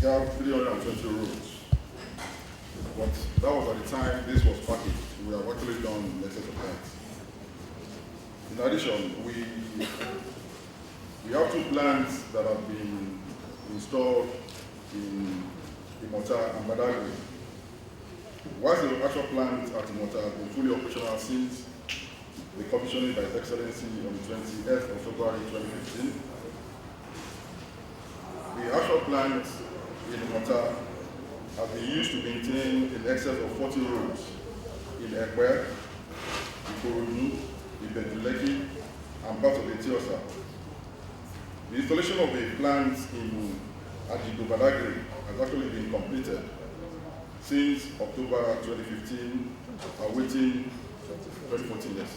we have 320 roads. But that was at the time this was packaged. We have actually done in excess of that. In addition, we have two plants that have been installed in Imota and Badagry. Whilst the actual plant at Imota has been fully operational since the commissioning by His Excellency on the 28th of February 2015, the actual plant in Imota has been used to maintain in excess of 40 roads in Ekwe, Ikorodu, Ibeduleki, and parts of Etiosa. The installation of a plant in Ajido Badagry has actually been completed since October 2015, awaiting 2014, yes.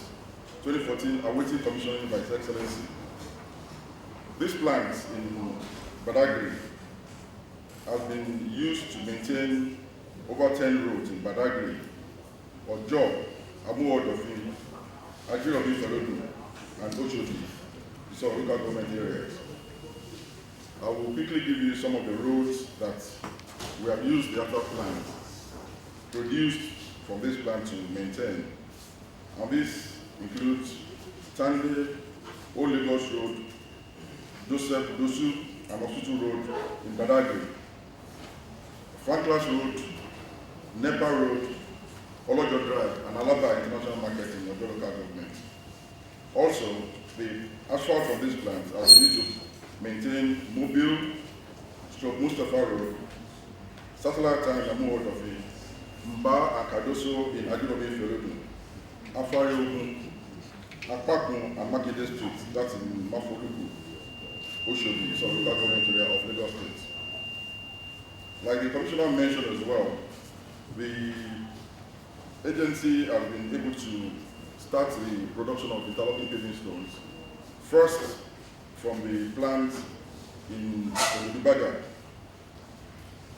2014, awaiting commissioning by His Excellency. This plant in Badagry has been used to maintain over 10 roads in Badagry, Ojo, Amuodofin, Ajirobi Felodu, and Oshodi, these are local government areas. I will quickly give you some of the roads that we have used the actual plant produced from this plant to maintain. And this includes Tande, Old Lagos Road, Joseph Dosu and Osutu Road in Badagry, Franklas Road, Nepa Road, Olojo Drive, and Alaba International Market in Ojo local government. Also, the asphalt from this plant has been used to maintain Mobile, Mustafa Road, Satellite Town in Amuodofi, Mba and Kadoso in Ajirobi Felodu, Afari Ogun, Akpakun and Makinde Street, that's in Mafoluku, Oshodi, so local government area of Lagos State. Like the Commissioner mentioned as well, the agency has been able to start the production of interlocking paving stones, first from the plant in Olubaga.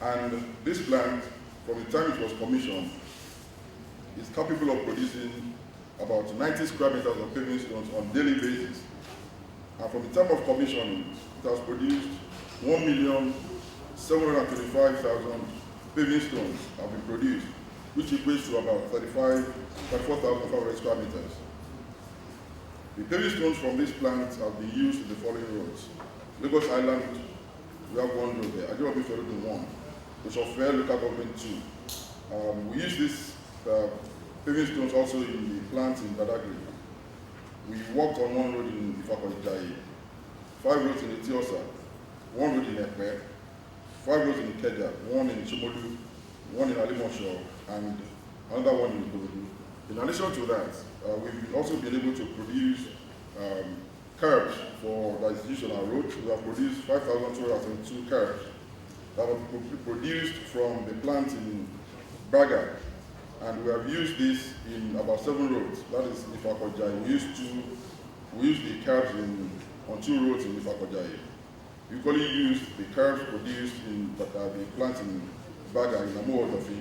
And this plant, from the time it was commissioned, is capable of producing about 90 square meters of paving stones on a daily basis. And from the time of commissioning, it has produced 1,725,000 paving stones have been produced, which equates to about 34,500 square meters. The paving stones from this plant have been used in the following roads. Lagos Island, we have one road there. Ajirobi Felodu 1. Osofia local government 2. We use these paving stones also in the plant in Badagry. We worked on one road in Ifakonijaye, 5 roads in Etiosa, 1 road in Ekpe, 5 roads in Ikeja, 1 in Chimodu, 1 in Alimosho, and another one in Ikorodu. In addition to that, we've also been able to produce curbs for that is used on our roads. We have produced 5,202 curbs that were produced from the plant in Baga, and we have used this in about 7 roads. That is Ifakojaye. We used the curbs on 2 roads in Ifakojaye. We equally used the curbs produced in the plant in Baga in Amuodofi.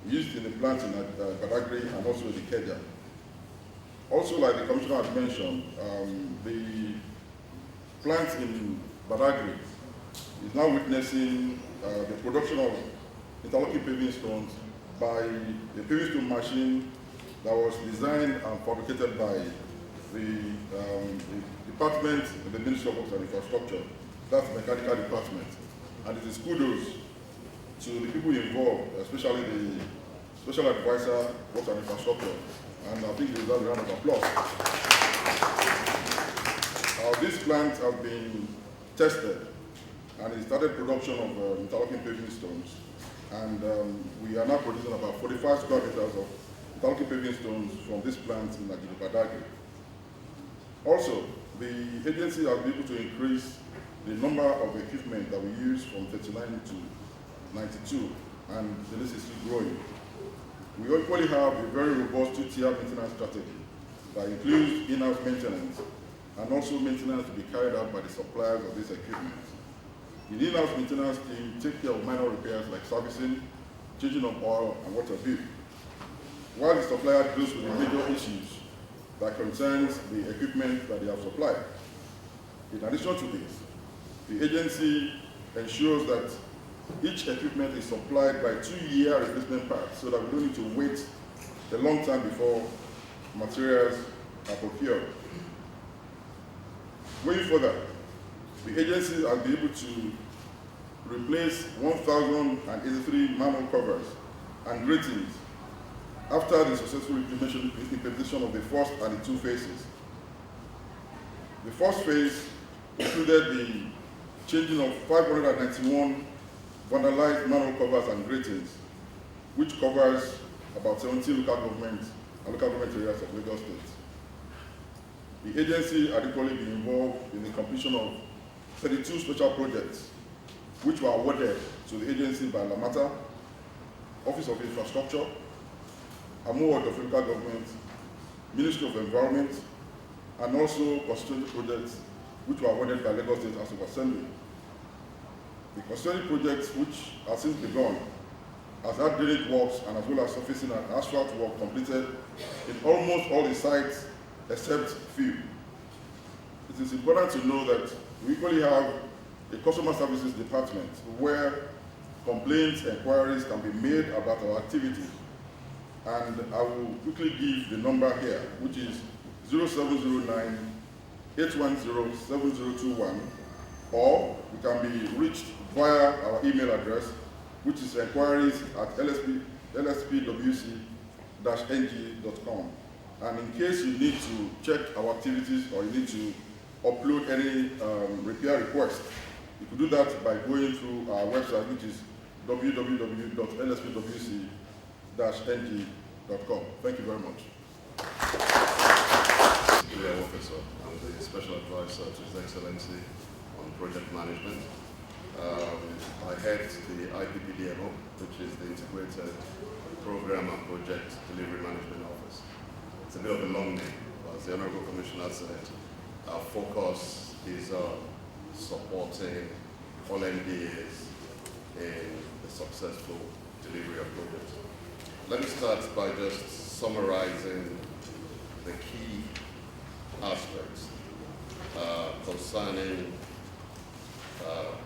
We used it in the plant in Badagry and also the Keja. Also, like the Commissioner had mentioned, the plant in Badagry is now witnessing the production of interlocking paving stones by a paving stone machine that was designed and fabricated by the department in the Ministry of Works and Infrastructure. That's the mechanical department. And it is kudos to the people involved, especially the Special Advisor, Works and Infrastructure. And I think they deserve a round of applause. This plant has been tested and it started production of interlocking paving stones. And we are now producing about 45 square meters of interlocking paving stones from this plant in Ajido Badagry. Also, the agency has been able to increase the number of equipment that we use from 39 to 92, and the list is still growing. We equally have a very robust 2-tier maintenance strategy that includes in-house maintenance and also maintenance to be carried out by the suppliers of this equipment. The in-house maintenance team take care of minor repairs like servicing, changing of oil, and water bill, while the supplier deals with the major issues that concerns the equipment that they have supplied. In addition to this, the agency ensures that Each equipment is supplied by 2-year replacement parts so that we don't need to wait a long time before materials are procured. Going further, the agency has been able to replace 1,083 manhole covers and gratings after the successful implementation of the first and the 2 phases. The first phase included the changing of 591 vandalized manhole covers and gratings, which covers about 17 local government areas of Lagos State. The agency had equally been involved in the completion of 32 special projects, which were awarded to the agency by Lamata, Office of Infrastructure, Award of Local Government, Ministry of Environment, and also constituency projects which were awarded by Lagos State House of Assembly. The constituency projects which have since begun has had drainage works and as well as surfacing and asphalt work completed in almost all the sites except few. It is important to know that we equally have a customer services department where complaints, inquiries can be made about our activities. And I will quickly give the number here, which is 0709-810-7021, or we can be reached via our email address, which is enquiries@lspwc-ng.com. And in case you need to check our activities or you need to upload any repair request, you can do that by going through our website, which is www.lspwc-ng.com. Thank you very much. Officer, I'm the Special Advisor to His Excellency on Project Management. I head the IPPDMO, which is the Integrated Program and Project Delivery Management Office. It's a bit of a long name, but as the Honorable Commissioner said, our focus is on supporting all NDAs in the successful delivery of projects. Let me start by just summarizing the key aspects concerning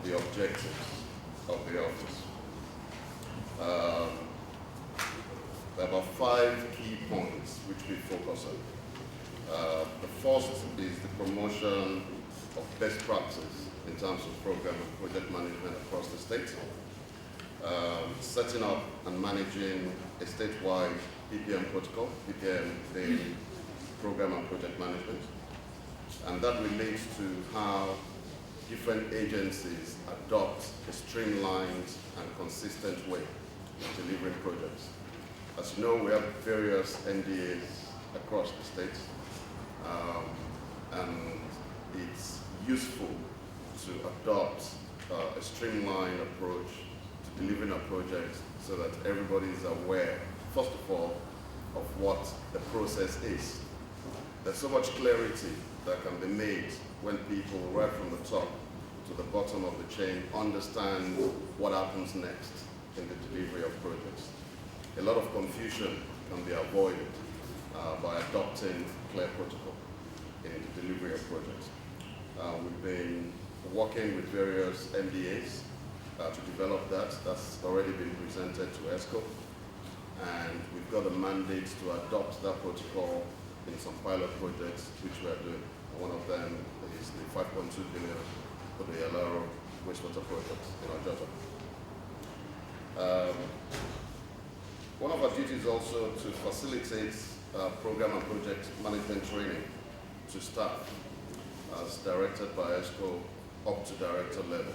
the objectives of the office. There are about 5 key points which we focus on. The first is the promotion of best practice in terms of program and project management across the state. Setting up and managing a statewide PPM protocol, PPM being program and project management. And that relates to how different agencies adopt a streamlined and consistent way of delivering projects. As you know, we have various NDAs across the state, and it's useful to adopt a streamlined approach to delivering a project so that everybody is aware, first of all, of what the process is. There's so much clarity that can be made when people, right from the top to the bottom of the chain, understand what happens next in the delivery of projects. A lot of confusion can be avoided by adopting clear protocol in the delivery of projects. We've been working with various MDAs to develop that. That's already been presented to ESCO, and we've got a mandate to adopt that protocol in some pilot projects which we are doing. One of them is the 5.2 billion for the Alaro wastewater project in Ojota. One of our duties is also to facilitate program and project management training to staff as directed by ESCO up to director level.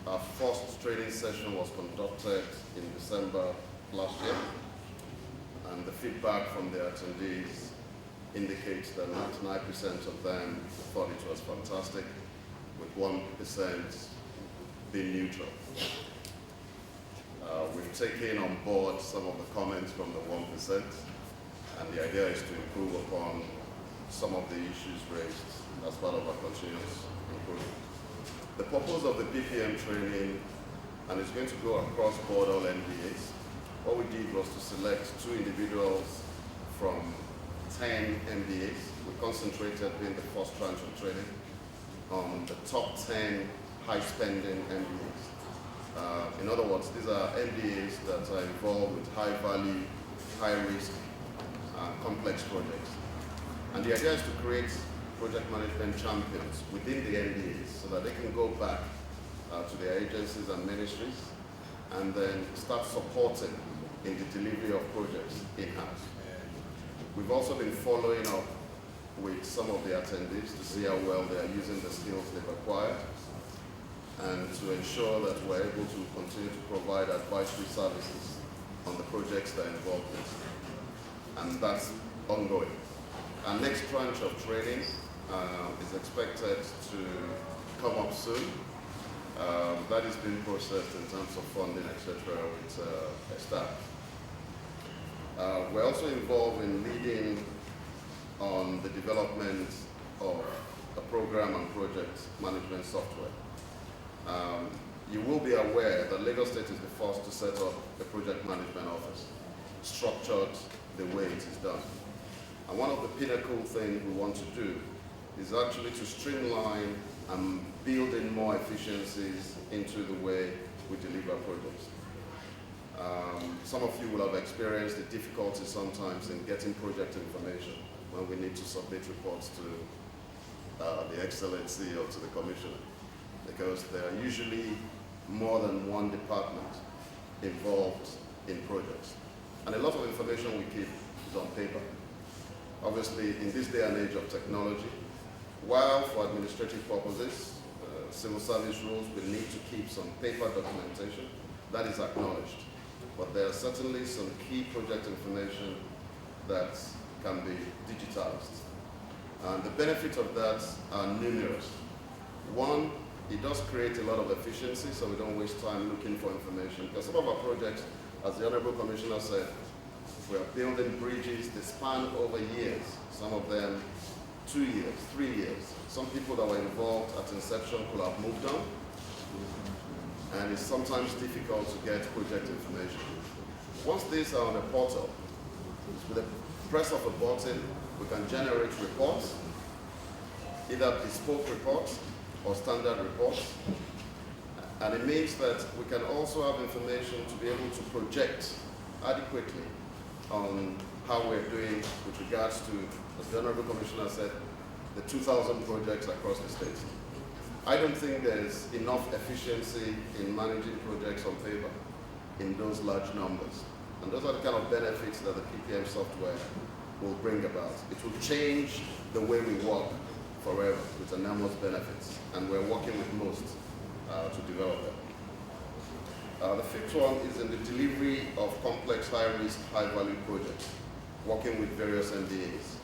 Our first training session was conducted in December last year, and the feedback from the attendees indicates that 99% of them thought it was fantastic, with 1% being neutral. We've taken on board some of the comments from the 1%, and the idea is to improve upon some of the issues raised as part of our continuous improvement. The purpose of the PPM training, and it's going to go across board all NDAs, what we did was to select 2 individuals from 10 MDAs. We concentrated in the first tranche of training on the top 10 high-spending MDAs. In other words, these are NDAs that are involved with high value, high risk, complex projects. And the idea is to create project management champions within the NDAs so that they can go back to their agencies and ministries and then start supporting in the delivery of projects in-house. We've also been following up with some of the attendees to see how well they are using the skills they've acquired and to ensure that we're able to continue to provide advisory services on the projects they're involved in. And that's ongoing. Our next tranche of training is expected to come up soon. That is being processed in terms of funding, etc., with staff. We're also involved in leading on the development of a program and project management software. You will be aware that Lagos State is the first to set up a project management office, structured the way it is done. And one of the pinnacle things we want to do is actually to streamline and build in more efficiencies into the way we deliver projects. Some of you will have experienced the difficulty sometimes in getting project information when we need to submit reports to the Excellency or to the Commissioner, because there are usually more than one department involved in projects. And a lot of information we keep is on paper. Obviously, in this day and age of technology, while for administrative purposes, civil service rules will need to keep some paper documentation, that is acknowledged. But there are certainly some key project information that can be digitized. And the benefits of that are numerous. One, it does create a lot of efficiency, so we don't waste time looking for information. Because some of our projects, as the Honorable Commissioner said, we are building bridges that span over years, some of them 2 years, 3 years. Some people that were involved at inception could have moved on, and it's sometimes difficult to get project information. Once these are on a portal, with the press of a button, we can generate reports, either bespoke reports or standard reports. And it means that we can also have information to be able to project adequately on how we're doing with regards to, as the Honorable Commissioner said, the 2,000 projects across the state. I don't think there's enough efficiency in managing projects on paper in those large numbers. And those are the kind of benefits that the PPM software will bring about. It will change the way we work forever with enormous benefits. And we're working with most to develop them. The fifth one is in the delivery of complex, high-risk, high-value projects, working with various NDAs.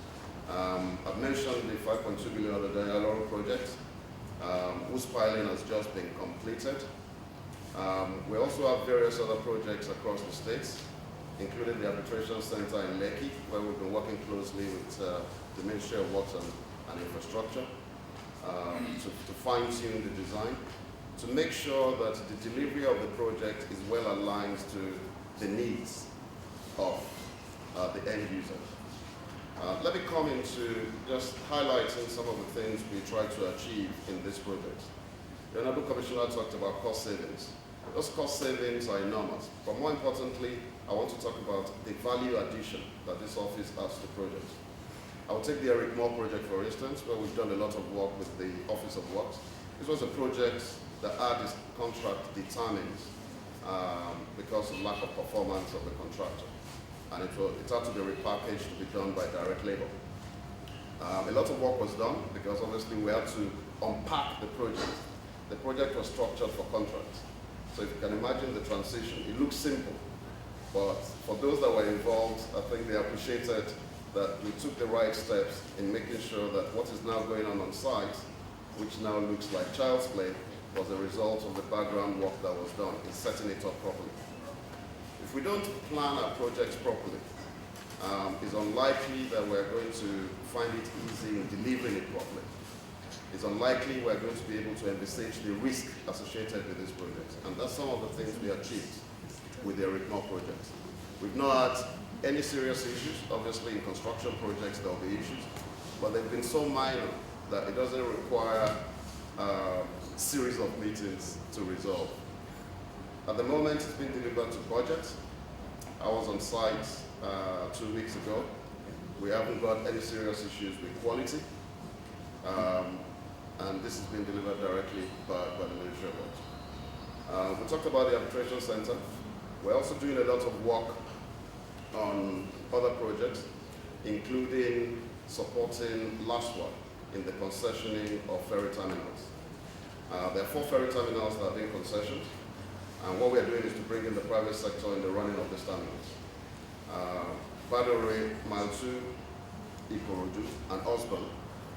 I've mentioned the $5.2 billion Dialogue project, whose piling has just been completed. We also have various other projects across the states, including the Arbitration Center in Lekki, where we've been working closely with the Ministry of Works and Infrastructure to fine-tune the design, to make sure that the delivery of the project is well aligned to the needs of the end user. Let me come into just highlighting some of the things we try to achieve in this project. The Honorable Commissioner talked about cost savings. Those cost savings are enormous, but more importantly, I want to talk about the value addition that this office adds to projects. I will take the Eric Moore project, for instance, where we've done a lot of work with the Office of Works. This was a project that had its contract determined because of lack of performance of the contractor. And it had to be repackaged to be done by direct labor. A lot of work was done because obviously we had to unpack the project. The project was structured for contracts. So if you can imagine the transition, it looks simple. But for those that were involved, I think they appreciated that we took the right steps in making sure that what is now going on site, which now looks like child's play, was a result of the background work that was done in setting it up properly. If we don't plan our projects properly, it's unlikely that we're going to find it easy in delivering it properly. It's unlikely we're going to be able to envisage the risk associated with this project. And that's some of the things we achieved with the Eric Moore project. We've not had any serious issues. Obviously, in construction projects, there'll be issues. But they've been so minor that it doesn't require a series of meetings to resolve. At the moment, it's been delivered to budget. I was on site 2 weeks ago. We haven't got any serious issues with quality. And this has been delivered directly by the Ministry of Works. We talked about the arbitration center. We're also doing a lot of work on other projects, including supporting LASWA in the concessioning of ferry terminals. There are 4 ferry terminals that are being concessioned, and what we are doing is to bring in the private sector in the running of these terminals. Badore, Mile 2, Ikorodu, and Osborne,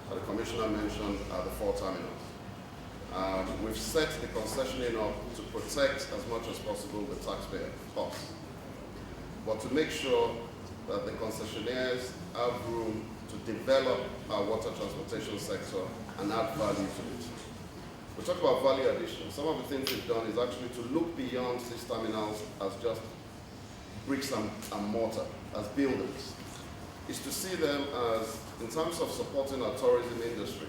the Commissioner mentioned, are the 4 terminals. We've set the concessioning up to protect as much as possible the taxpayer, us, but to make sure that the concessionaires have room to develop our water transportation sector and add value to it. We talk about value addition. Some of the things we've done is actually to look beyond these terminals as just bricks and mortar, as buildings. Is to see them as, in terms of supporting our tourism industry,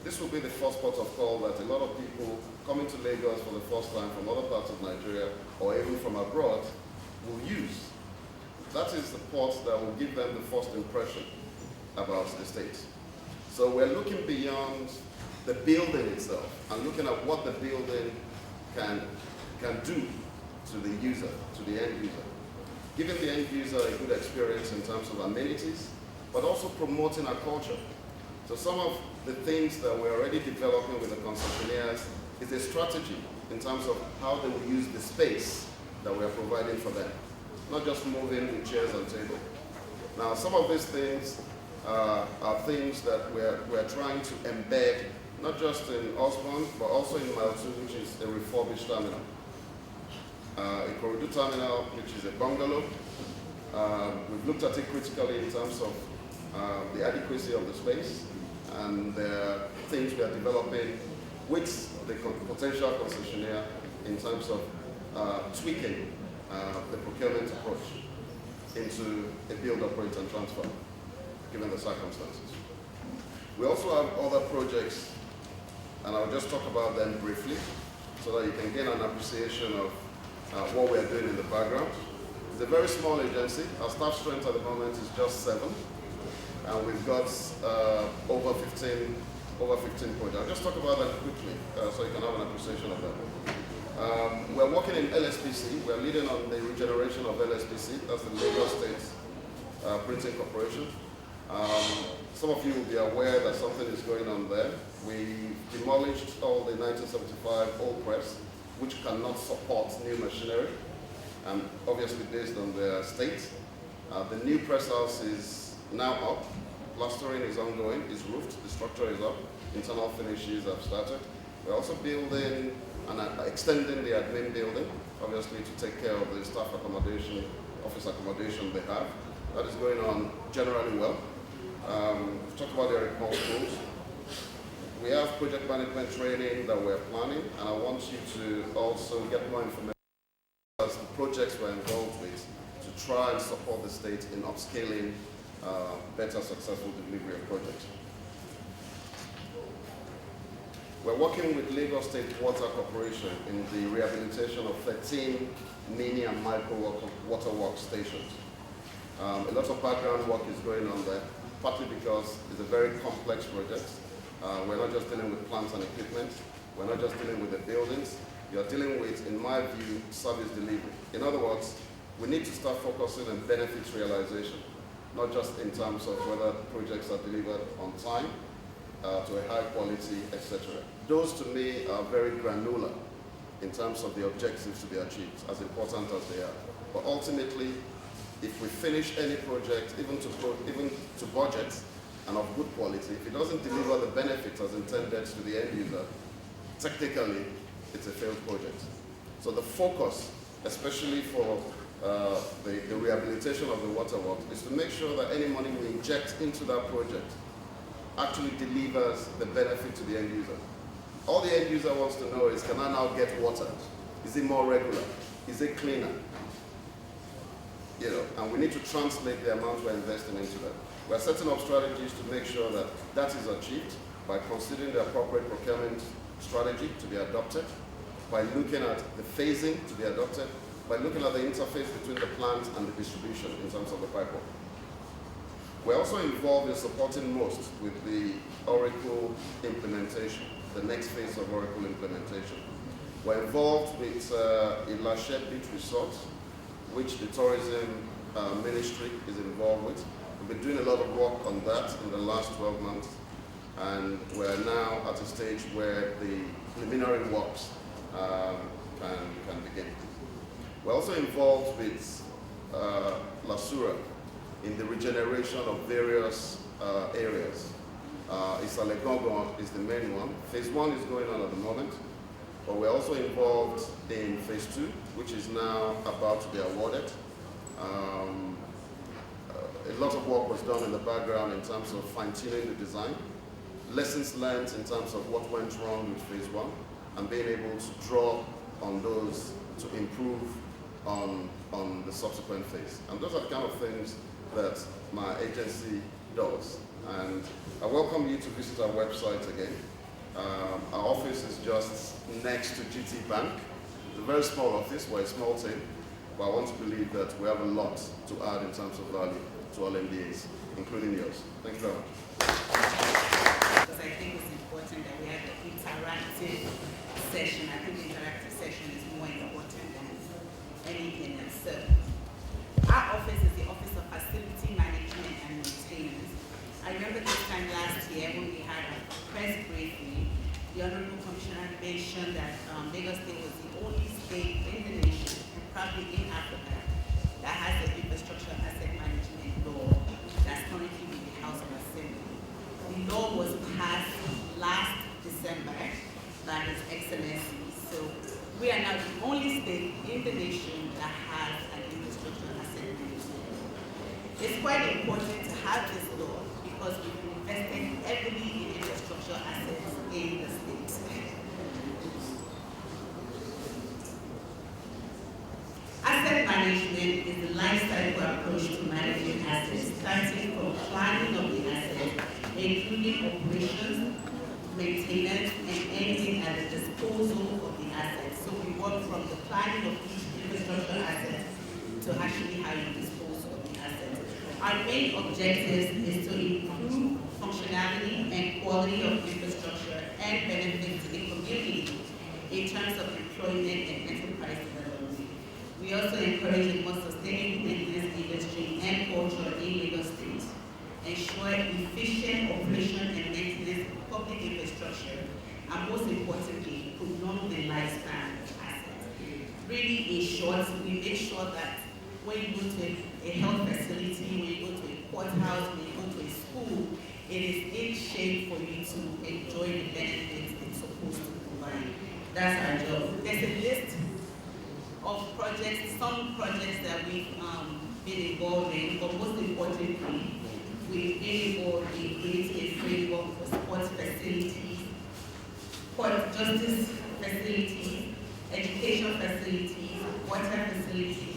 this will be the first port of call that a lot of people coming to Lagos for the first time from other parts of Nigeria or even from abroad will use. That is the port that will give them the first impression about the state. So we're looking beyond the building itself and looking at what the building can do to the user, to the end user. Giving the end user a good experience in terms of amenities, but also promoting our culture. So some of the things that we're already developing with the concessionaires is a strategy in terms of how they will use the space that we are providing for them, not just moving with chairs and tables. Now, some of these things are things that we're trying to embed, not just in Osborne, but also in Mile 2, which is a refurbished terminal. Ikorodu terminal, which is a bungalow. We've looked at it critically in terms of the adequacy of the space, and there are things we are developing with the potential concessionaire in terms of tweaking the procurement approach into a build, operate, and transfer, given the circumstances. We also have other projects, and I'll just talk about them briefly so that you can get an appreciation of what we are doing in the background. It's a very small agency. Our staff strength at the moment is just 7, and we've got over 15 projects. I'll just talk about that quickly so you can have an appreciation of that. We're working in LSPC. We're leading on the regeneration of LSPC. That's the Lagos State Printing Corporation. Some of you will be aware that something is going on there. We demolished all the 1975 old press, which cannot support new machinery, and obviously based on their state. The new press house is now up. Plastering is ongoing, is roofed, the structure is up, internal finishes have started. We're also building and extending the admin building, obviously to take care of the staff accommodation, office accommodation they have. That is going on generally well. We've talked about the Eric Moore schools. We have project management training that we're planning, and I want you to also get more information as the projects we're involved with to try and support the state in upscaling better successful delivery of projects. We're working with Lagos State Water Corporation in the rehabilitation of 13 mini and micro water works stations. A lot of background work is going on there, partly because it's a very complex project. We're not just dealing with plants and equipment. We're not just dealing with the buildings. You're dealing with, in my view, service delivery. In other words, we need to start focusing on benefits realization, not just in terms of whether projects are delivered on time, to a high quality, etc. Those to me are very granular in terms of the objectives to be achieved, as important as they are. But ultimately, if we finish any project, even to budget, and of good quality, if it doesn't deliver the benefits as intended to the end user, technically, it's a failed project. So the focus, especially for the rehabilitation of the waterworks, is to make sure that any money we inject into that project actually delivers the benefit to the end user. All the end user wants to know is, can I now get water? Is it more regular? Is it cleaner? And we need to translate the amount we're investing into that. We're setting up strategies to make sure that that is achieved by considering the appropriate procurement strategy to be adopted, by looking at the phasing to be adopted, by looking at the interface between the plant and the distribution in terms of the pipework. We're also involved in supporting MOST with the Oracle implementation, the next phase of Oracle implementation. We're involved with Ilashe Beach Resort, which the tourism ministry is involved with. We've been doing a lot of work on that in the last 12 months, and we're now at a stage where the preliminary works can begin. We're also involved with Lasura in the regeneration of various areas. Isalegongo is the main one. Phase 1 is going on at the moment, but we're also involved in phase 2, which is now about to be awarded. A lot of work was done in the background in terms of fine-tuning the design, lessons learned in terms of what went wrong with phase 1, and being able to draw on those to improve on the subsequent phase. And those are the kind of things that my agency does. And I welcome you to visit our website again. Our office is just next to GT Bank. It's a very small office, we're a small team, but I want to believe that we have a lot to add in terms of value to all MDAs, including yours. Thank you very much. Because I think it's important that we have an interactive session. I think the interactive session is more important than anything else. So, our office is the Office of Facility Management and Maintenance. I remember this time last year when we had a press briefing, the Honorable Commissioner mentioned that Lagos State was the only state in the nation, and probably in Africa, that has the infrastructure asset management law that's currently in the House of Assembly. The law was passed last December by His Excellency. So we are now the only state in the nation that has an infrastructure asset management. It's quite important to have this law because we've invested heavily in infrastructure assets in the state. Asset management is the life cycle approach to managing assets, starting from planning of the asset, including operations, maintenance, and ending at the disposal of the assets. So we work from the planning of each infrastructure asset to actually how you dispose of the assets. Our main objective is to improve functionality and quality of infrastructure and benefit to the community in terms of employment and enterprise development. We also encourage a more sustainable business industry and culture in Lagos State, ensure efficient operation and maintenance of public infrastructure, and most importantly, prolong the lifespan of assets. Really, in short, we make sure that when you go to a health facility, when you go to a courthouse, when you go to a school, it is in shape for you to enjoy the benefits it's supposed to provide. That's our job. There's a list of projects, some projects that we've been involved in, but most importantly, we've been involved in creating a framework for sports facilities, court justice facilities, education facilities, water facilities,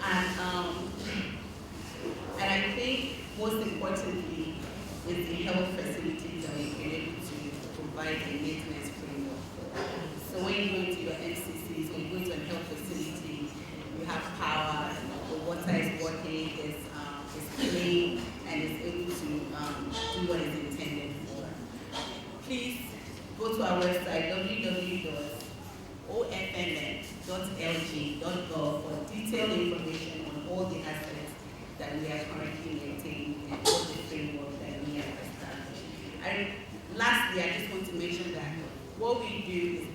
and I think most importantly is the health facilities that we've been able to provide a maintenance framework for. So when you go into your MCCs, when you go to a health facility, you have power, the water is working, it's clean, and it's able to do what it's intended for. Please go to our website, www.ofmn.lg.gov for detailed information on all the assets that we are currently maintaining and all the framework that we have established. And lastly, I just want to mention that what we do is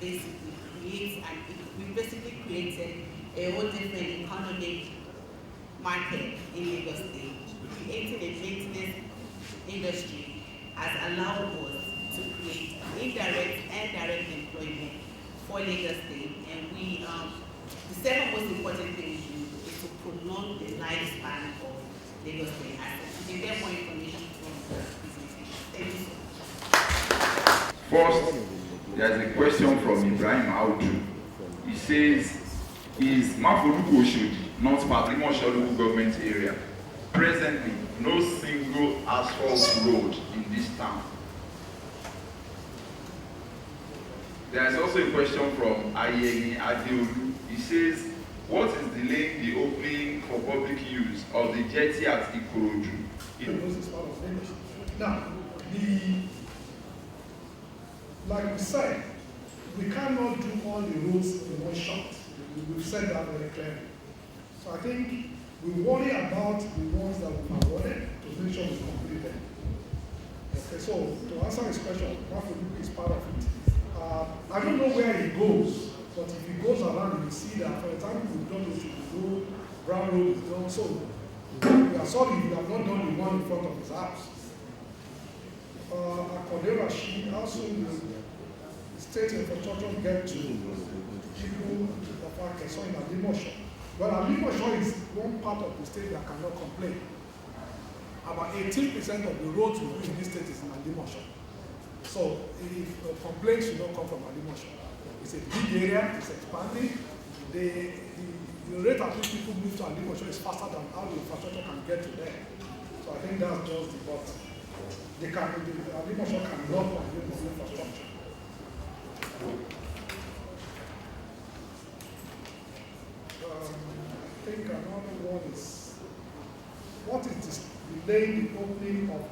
basically created a whole different economic market in Lagos State. Creating a maintenance industry has allowed us to create indirect and direct employment for Lagos State, and we, the second most important thing we do is to prolong the lifespan of Lagos State assets. You can get more information from the presentation. Thank you so much. First, there's a question from Ibrahim Audu. He says, is Mafoluku Oshodi not Patrimonia local government area? Presently, no single asphalt road in this town. There is also a question from Ayeni Adeolu. He says, what is delaying the opening for public use of the jetty at Ikorodu? Now, like we said, we cannot do all the roads in one shot. We've said that very clearly. So I think we worry about the ones that we've awarded to make sure we complete them. Okay, so to answer his question, Mafodu is part of it. I don't know where he goes, but if he goes around, you will see that, for example, we've done the road, Brown Road is done, so we are sorry if you have not done the one in front of his house. Akode Rashid, also the state infrastructure get to people of Arkansas in Alimosho. Well, Alimosho is one part of the state that cannot complain. About 18% of the roads we do in this state is in Alimosho. So if complaints should not come from Alimosho. It's a big area, it's expanding. The rate at which people move to Alimosho is faster than how the infrastructure can get to there. So I think that's just the but. Alimosho cannot complain from infrastructure. I think another one is, what is this delaying the opening of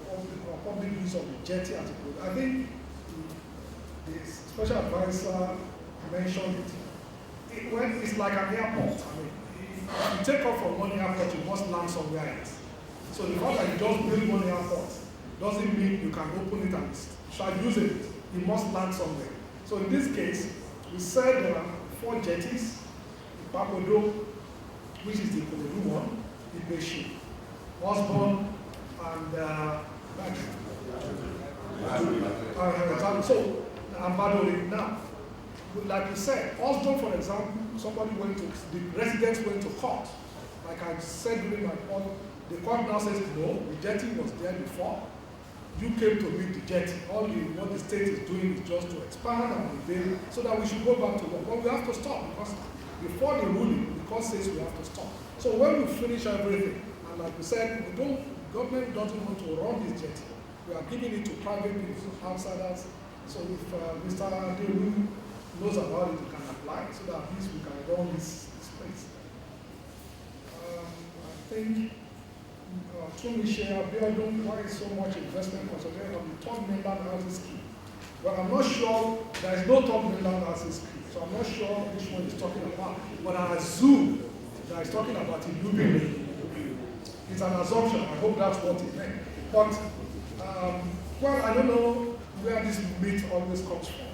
public use of the jetty at the I think the special advisor mentioned it. When it's like an airport. I mean, if you take off from one airport, you must land somewhere else. So the fact that you just build one airport doesn't mean you can open it and start using it. You must land somewhere. So in this case, we said there are 4 jetties, Bakodo, which is the Ikorodu one, Ibeshi, Osborne, and so Ambadori. Now, like you said, Osborne, for example, the residents went to court. Like I said during my court, the court now says no, the jetty was there before. You came to meet the jetty. What the state is doing is just to expand and unveil so that we should go back to work. But we have to stop because before the ruling, the court says we have to stop. So when we finish everything, and like we said, government doesn't want to run this jetty. We are giving it to private people, outsiders. So if Mr. Adeolu knows about it, he can apply so that at least we can run this place. I think to Michelle Abiodun, why is so much investment concentrated on the top mainland housing scheme? But I'm not sure, there is no top mainland housing scheme, so I'm not sure which one he's talking about. But I assume that he's talking about Ilubile. It's an assumption, I hope that's what he meant. But, well, I don't know where this myth always comes from.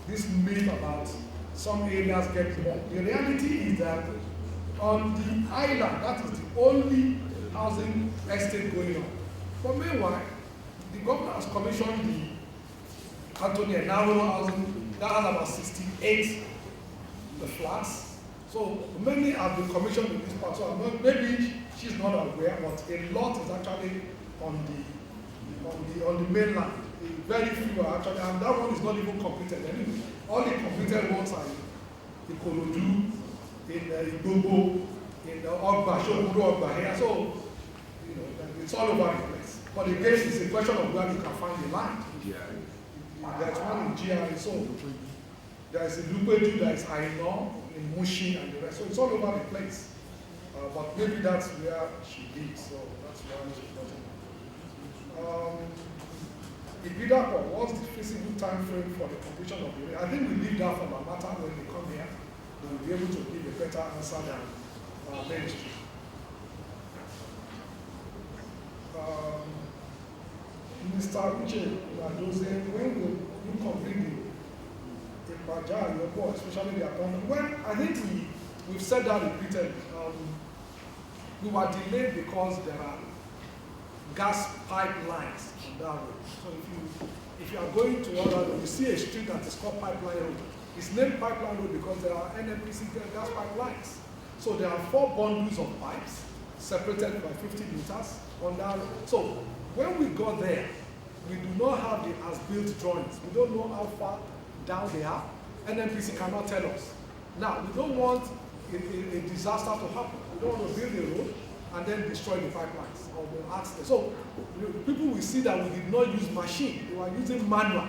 This myth about some areas get more. The reality is that on the island, that is the only housing estate going on. But meanwhile, the government has commissioned the Anthony Enaro housing that has about 68 the flats. So many have been commissioned in this part. So maybe she's not aware, but a lot is actually on the mainland. Very few are actually, and that one is not even completed anyway. All the completed ones are in Ikorodu, in Igbobo, in Ogba, Shokuro Ogba here. So it's all over the place. But again, it's a question of where you can find the land. There's one in GRA, so there's in Lupeju, there's Aino, in Mushi, and the rest. So it's all over the place. But maybe that's where she lives, so that's why she's not in. Ibidapo, what's the feasible time frame for the completion of the I think we leave that for Mamata when they come here. They will be able to give a better answer than ministry. Mr. Uche Nadoze, when will you complete the Baja and your board, especially the appointment? Well, I think we've said that repeatedly. We were delayed because there are gas pipelines on that road. So if you are going to other road, you see a street that is called Pipeline Road. It's named Pipeline Road because there are NNPC gas pipelines. So there are 4 bundles of pipes separated by 50 meters on that road. So when we got there, we do not have the as-built drawings. We don't know how far down they are. NNPC cannot tell us. Now, we don't want a disaster to happen. We don't want to build a road and then destroy the pipelines or the accident. So people will see that we did not use machine. We were using manual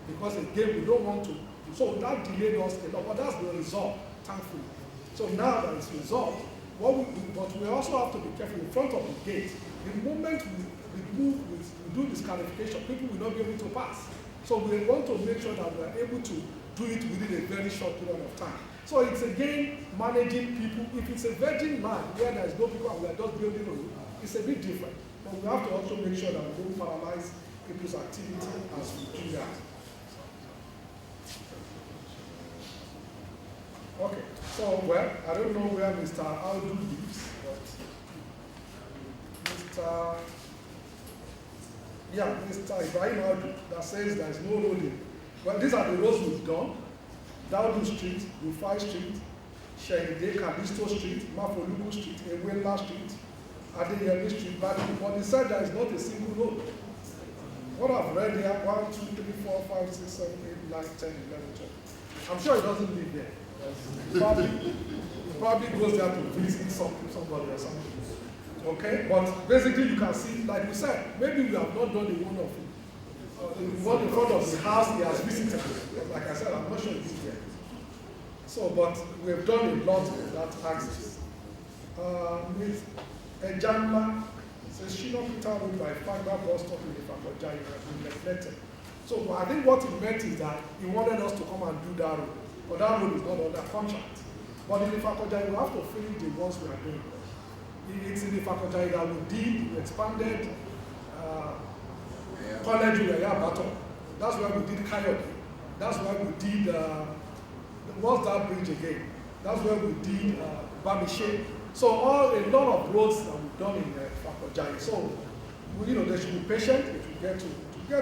because again, we don't want to So that delayed us a lot, but that's been resolved, thankfully. So now that it's resolved, but we also have to be careful in front of the gate. The moment we do this clarification, people will not be able to pass. So we want to make sure that we are able to do it within a very short period of time. So it's again managing people. If it's a virgin land where there's no people and we are just building on it, it's a bit different. But we have to also make sure that we don't paralyze people's activity as we do that. Okay, so well, I don't know where Mr. Aldu lives, but Mr. Ibrahim Aldu, that says there is no road in. Well, these are the roads we've done. Daudu Street, Rufai Street, Shehide, Kalisto Street, Mafoluku Street, Ewela Street, Adeyemi Street, but they said there is not a single road. What I've read here, 1, 2, 3, 4, 5, 6, 7, 8, 9, 10, 11, 12. I'm sure he doesn't live there. He probably goes there to visit somebody or something. Okay, but basically you can see, like we said, maybe we have not done the one of the one in front of the house he has visited. Like I said, I'm not sure he's there. So, but we've done a lot in that axis. With Ejanma, says Shino Peter Road by Fagba bus stop in the Fakojai has been neglected. So I think what he meant is that he wanted us to come and do that road. But that road is not under contract. But in the Fakojai, we have to finish the ones we are doing. It's in the Fakojai that we did, we expanded College Uyaya Baton. That's why we did Coyote. That's why we did, what's that bridge again? That's where we did Bamishe. So a lot of roads that we've done in Fakojai. So, they should be patient if we get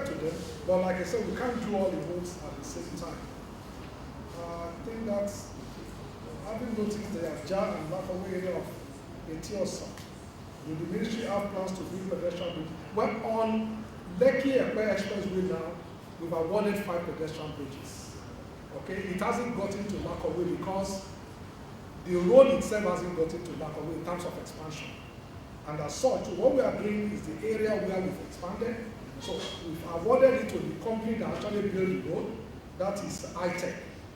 to them. But like I said, we can't do all the roads at the same time. I think that's, having noticed the Ajah and Makawe area of Etiosa, do the ministry have plans to build pedestrian bridges? Well, on Lekki Ekpe Expressway now, we've awarded 5 pedestrian bridges. Okay, it hasn't gotten to Makawe because the road itself hasn't gotten to Makawe in terms of expansion. And as such, what we are doing is the area where we've expanded. So we've awarded it to the company that actually built the road, that is ITEC.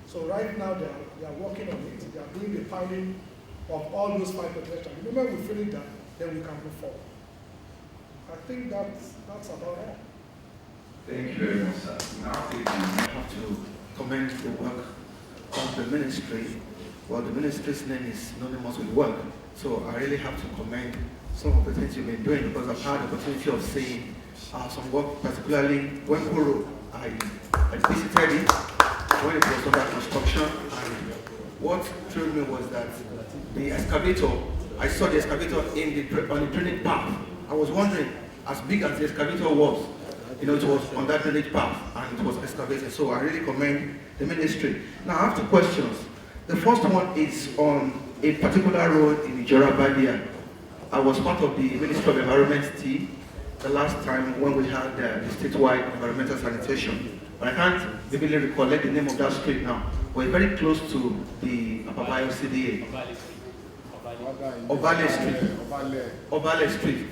So right now they are working on it. They are doing the piling of all those 5 pedestrians. The moment we finish that, then we can move forward. I think that's about all. Thank you very much, sir. Now, I have to commend the work of the ministry. Well, the ministry's name is synonymous with work. So I really have to commend some of the things you've been doing because I've had the opportunity of seeing some work, particularly when I visited it when it was under construction. And what thrilled me was that the excavator, I saw the excavator on the drainage path. I was wondering, as big as the excavator was, it was on that drainage path and it was excavated. So I really commend the ministry. Now I have 2 questions. The first one is on a particular road in Ijora-Badia. I was part of the Ministry of Environment team the last time when we had the statewide environmental sanitation. But I can't vividly recollect the name of that street now. We're very close to the Ababayo CDA. Obale Street. Obale Street.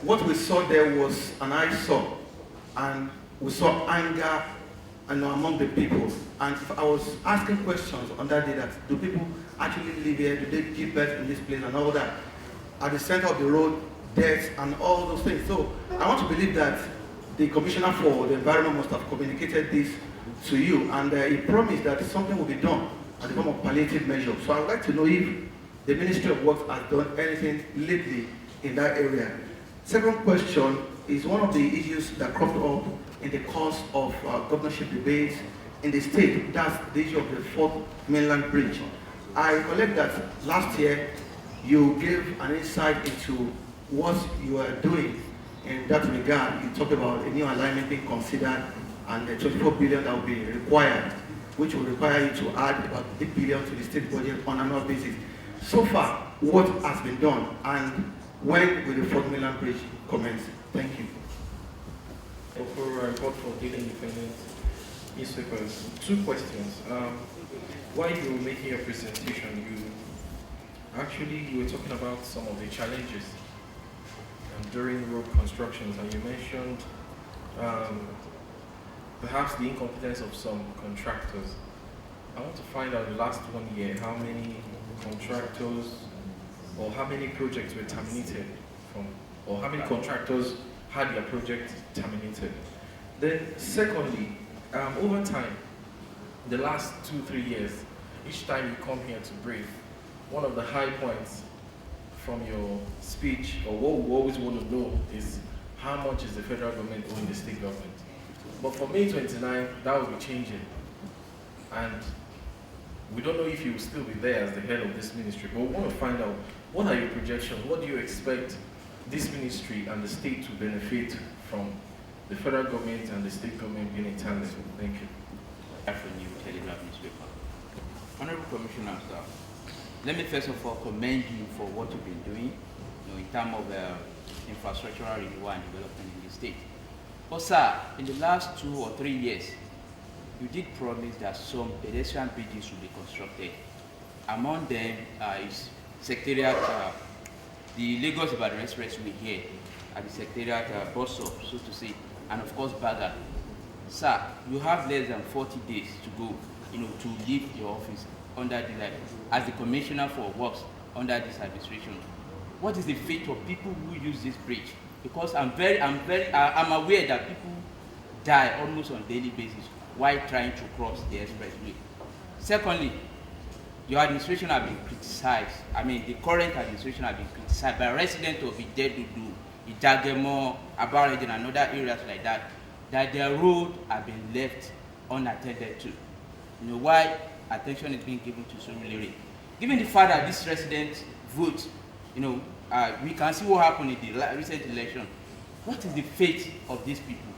What we saw there was an eyesore, and we saw anger among the people. And I was asking questions on that day that do people actually live here? Do they give birth in this place and all that? At the center of the road, death and all those things. So I want to believe that the Commissioner for the Environment must have communicated this to you, and he promised that something will be done at the form of palliative measures. So I would like to know if the Ministry of Works has done anything lately in that area. Second question is one of the issues that cropped up in the course of governorship debates in the state. That's the issue of the 4th Mainland Bridge. I recollect that last year you gave an insight into what you are doing in that regard. You talked about a new alignment being considered and the 24 billion that will be required, which will require you to add about 8 billion to the state budget on an annual basis. So far, what has been done and when will the 4th Mainland Bridge commence? Thank you. For a report for Daily Independent newspapers, 2 questions. While you were making your presentation, you were talking about some of the challenges during road constructions, and you mentioned perhaps the incompetence of some contractors. I want to find out the last 1 year how many contractors or how many projects were terminated from, or how many contractors had their project terminated. Then secondly, over time, the last 2-3 years, each time you come here to brief, one of the high points from your speech, or what we always want to know, is how much is the federal government owing the state government. But for May 29, that will be changing. And we don't know if you will still be there as the head of this ministry, but we want to find out, what are your projections? What do you expect this ministry and the state to benefit from the federal government and the state government being in tandem? Thank you. After New Telegraph newspaper. Honorable Commissioner, sir, let me first of all commend you for what you've been doing, in terms of infrastructural renewal and development in the state. But sir, in the last 2 or 3 years, you did promise that some pedestrian bridges will be constructed. Among them is Secretariat, the Lagos-Ibadan Expressway here at the Secretariat bus stop, so to say, and of course Baga. Sir, you have less than 40 days to go, to leave your office under the as the Commissioner for Works under this administration. What is the fate of people who use this bridge? Because I'm aware that people die almost on a daily basis while trying to cross the expressway. Secondly, your administration has been criticized. The current administration has been criticized by residents of Ijedudu, Ijagemo, Abareje, and other areas like that, that their roads have been left unattended to. Why attention is being given to Surulere? Given the fact that these residents vote, we can see what happened in the recent election. What is the fate of these people?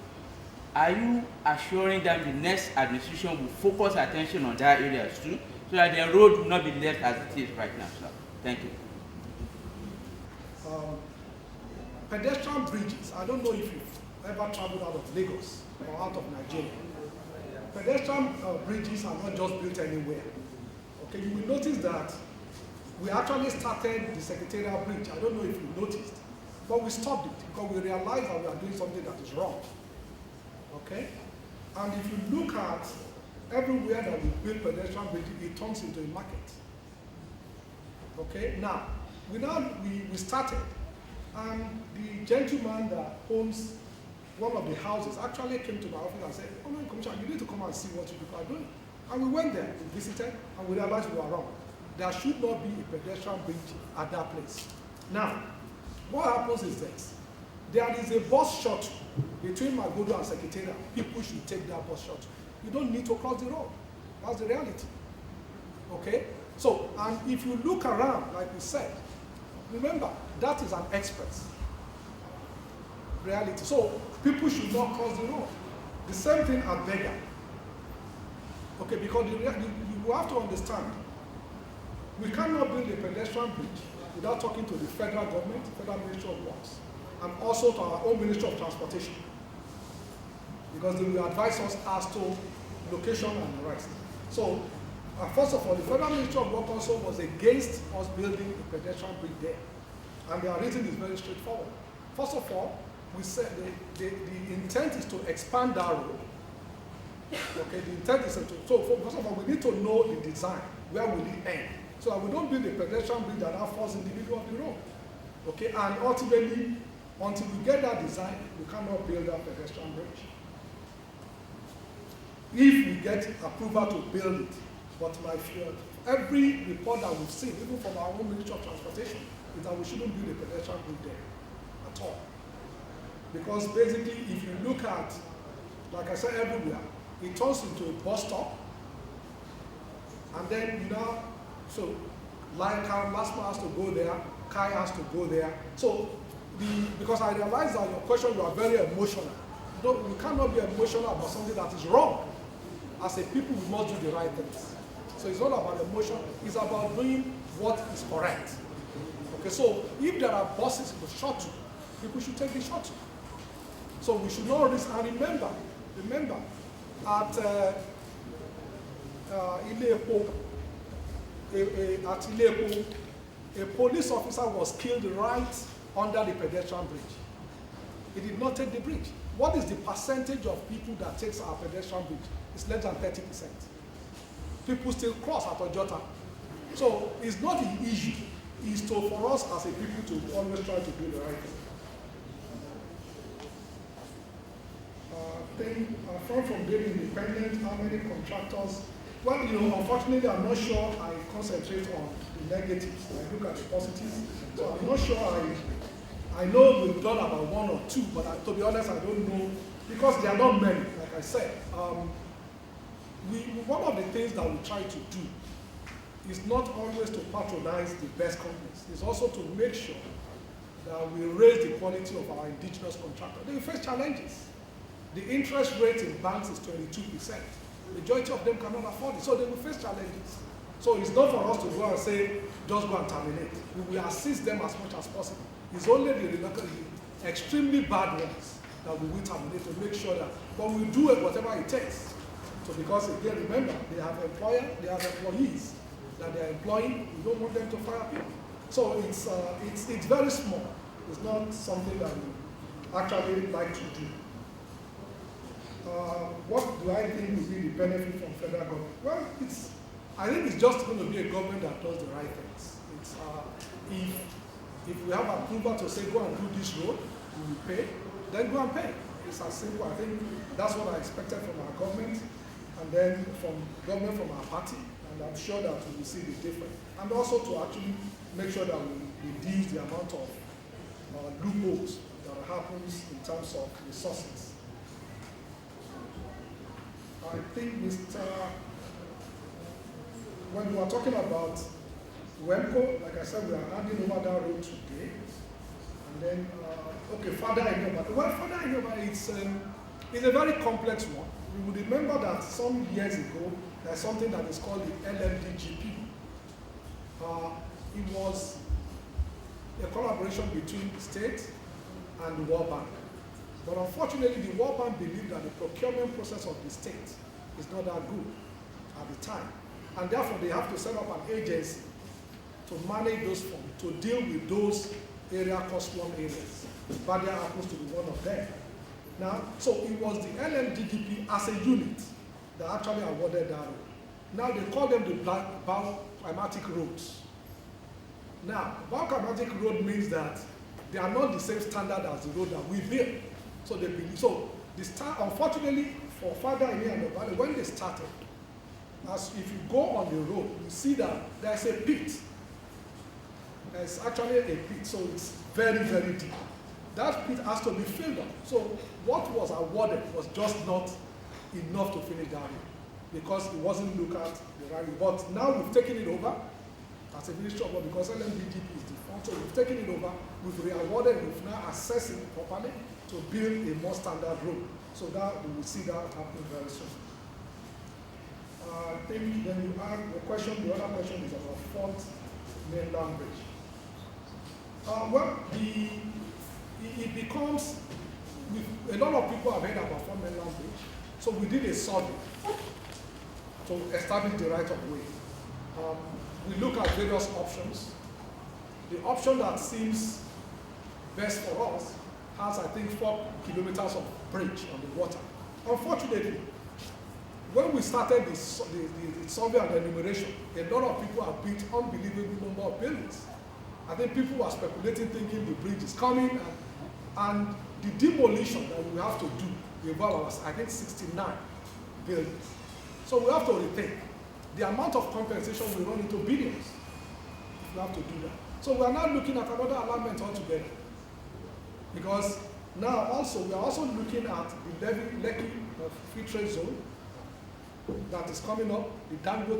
Are you assuring them the next administration will focus attention on that area too, so that their road will not be left as it is right now, sir? Thank you. Pedestrian bridges, I don't know if you've ever traveled out of Lagos or out of Nigeria. Pedestrian bridges are not just built anywhere. Okay, you will notice that we actually started the Secretariat Bridge. I don't know if you noticed, but we stopped it because we realized that we are doing something that is wrong. Okay? And if you look at everywhere that we build pedestrian bridges, it turns into a market. Okay? Now, we started, and the gentleman that owns one of the houses actually came to my office and said, "Oh, no, Commissioner, you need to come and see what you people are doing." And we went there, we visited, and we realized we were wrong. There should not be a pedestrian bridge at that place. Now, what happens is this. There is a bus shuttle between Magodo and Secretariat. People should take that bus shuttle. You don't need to cross the road. That's the reality. Okay? So, and if you look around, like we said, remember, that is an express reality. So, people should not cross the road. The same thing at Bega. Okay, because you have to understand, we cannot build a pedestrian bridge without talking to the federal government, Federal Ministry of Works, and also to our own Ministry of Transportation, because they will advise us as to location and the rest. So, first of all, the Federal Ministry of Works also was against us building a pedestrian bridge there, and their reason is very straightforward. First of all, we said the intent is to expand that road. Okay, the intent is to, so first of all, we need to know the design, where will it end, so that we don't build a pedestrian bridge that now falls in the middle of the road. Okay, and ultimately, until we get that design, we cannot build that pedestrian bridge. If we get approval to build it, but my fear, every report that we've seen, even from our own Ministry of Transportation, is that we shouldn't build a pedestrian bridge there at all. Because basically, if you look at, like I said, everywhere, it turns into a bus stop, and then so Lion Car, Lasma has to go there, Kai has to go there. So, because I realize that your question, you are very emotional. You cannot be emotional about something that is wrong. As a people, we must do the right things. So it's not about emotion, it's about doing what is correct. Okay, so if there are buses in the shuttle, people should take the shuttle. So we should not risk, and remember, at Ile-Epo, a police officer was killed right under the pedestrian bridge. He did not take the bridge. what is the percentage of people that takes our pedestrian bridge? It's less than 30%. People still cross at Ojota. So it's not the issue. It's for us as a people to always try to do the right thing. From being independent, how many contractors? Well, unfortunately, I'm not sure I concentrate on the negatives. I look at the positives. So I'm not sure I know we've done about 1 or 2, but to be honest, I don't know, because there are not many, like I said. One of the things that we try to do is not always to patronize the best companies. It's also to make sure that we raise the quality of our indigenous contractors. They face challenges. The interest rate in banks is 22%. The majority of them cannot afford it, so they will face challenges. So it's not for us to go and say, just go and terminate. We will assist them as much as possible. It's only the extremely bad ones that we will terminate to make sure that, but we'll do it whatever it takes. So because again, remember, they have employees that they are employing. We don't want them to fire people. So it's very small. It's not something that we actually like to do. What do I think will be the benefit from federal government? Well, I think it's just going to be a government that does the right things. If we have approval to say go and do this road, we will pay, then go and pay. It's as simple. I think that's what I expected from our government, and then from government from our party, and I'm sure that we will see the difference. And also to actually make sure that we reduce the amount of loopholes that happens in terms of resources. I think when we are talking about WEMCO, like I said, we are handing over that road today. And then, Fada Inoba. Well, Fada Inoba, it's a very complex one. We would remember that some years ago, there's something that is called the LMDGP. It was a collaboration between the state and the World Bank. But unfortunately, the World Bank believed that the procurement process of the state is not that good at the time. And therefore, they have to set up an agency to manage those funds, to deal with those cost-one areas. Badia happens to be one of them. Now, so it was the LMDGP as a unit that actually awarded that road. Now they call them the bioclimatic roads. Now, bioclimatic road means that they are not the same standard as the road that we built. So they believe, unfortunately for Fada Ini and the Valley, when they started, if you go on the road, you see that there's a pit. There's actually a pit, so it's very, very deep. That pit has to be filled up. So what was awarded was just not enough to finish that road, because it wasn't looked at the right way. But now we've taken it over as a ministry of law, because LMDGP is defunct, so we've taken it over, we've re-awarded, we've now assessed it properly to build a more standard road. So that we will see that happening very soon. I think then you ask the question, the other question is about Fourth Mainland Bridge. It becomes, a lot of people have heard about Fourth Mainland Bridge, so we did a survey to establish the right of way. We look at various options. The option that seems best for us has, I think, 4 kilometers of bridge on the water. Unfortunately, when we started the survey and the enumeration, a lot of people have built unbelievable number of buildings. I think people were speculating, thinking the bridge is coming, and the demolition that we have to do involves, I think, 69 buildings. So we have to rethink. The amount of compensation will run into billions if we have to do that. So we are now looking at another alignment altogether. Because now also, we are also looking at the Lekki Free Trade Zone that is coming up, the Dangote